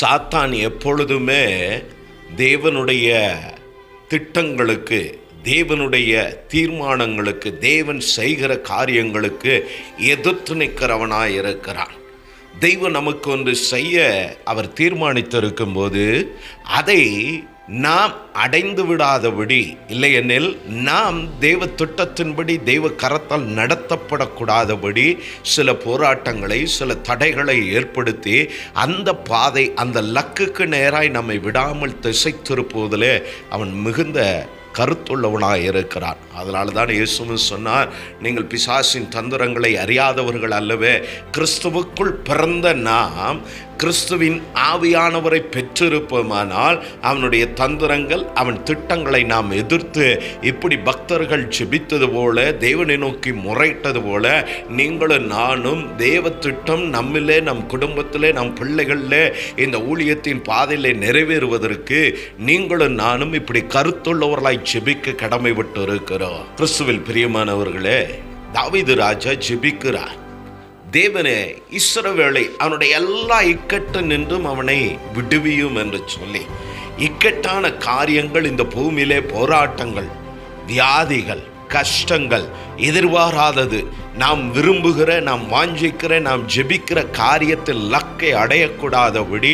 சாத்தான் எப்பொழுதுமே தேவனுடைய திட்டங்களுக்கு, தேவனுடைய தீர்மானங்களுக்கு, தேவன் செய்கிற காரியங்களுக்கு எதிர்த்து நிற்கிறவனாய் இருக்கிறான். தெய்வம் நமக்கு ஒன்று செய்ய அவர் தீர்மானித்திருக்கும் போது அதை நாம் அடைந்து விடாதபடி, இல்லையெனில் நாம் தெய்வ திட்டத்தின்படி தெய்வ கரத்தால் நடத்தப்படக்கூடாதபடி சில போராட்டங்களை, சில தடைகளை ஏற்படுத்தி அந்த பாதை, அந்த லக்குக்கு நேராய் நம்மை விடாமல் திசை திருப்புவதிலே அவன் மிகுந்த கருத்துள்ளவனாக இருக்கிறான். அதனால தான் இயேசுவும் சொன்னார், நீங்கள் பிசாசின் தந்திரங்களை அறியாதவர்கள் அல்லவே, கிறிஸ்துவுக்குள் பிறந்த நாம் கிறிஸ்துவின் ஆவியானவரை பெற்றிருப்போமானால் அவனுடைய தந்திரங்கள், அவன் திட்டங்களை நாம் எதிர்த்து இப்படி பக்தர்கள் ஜெபித்தது போல, தேவனை நோக்கி முறையிட்டது போல நீங்களும் நானும் தேவ திட்டம் நம்மிலே, நம் குடும்பத்திலே, நம் பிள்ளைகளிலே, இந்த ஊழியத்தின் பாதையிலே நிறைவேறுவதற்கு நீங்களும் நானும் இப்படி கருத்துள்ளவர்களாய் ஜெபிக்க கடமைப்பட்டு இருக்கிறோம். கிறிஸ்துவில் பிரியமானவர்களே, தாவீது ராஜா ஜெபிக்கிறார். தேவனே, இஸ்ரவேலை அவனுடைய எல்லா இக்கட்டு நின்றும் அவனை விடுவியும் என்று சொல்லி, இக்கட்டான காரியங்கள், இந்த பூமியிலே போராட்டங்கள், வியாதிகள், கஷ்டங்கள், எதிர்பாராதது, நாம் விரும்புகிற, நாம் வாஞ்சிக்கிற, நாம் ஜெபிக்கிற காரியத்தில் லக்கை அடையக்கூடாதபடி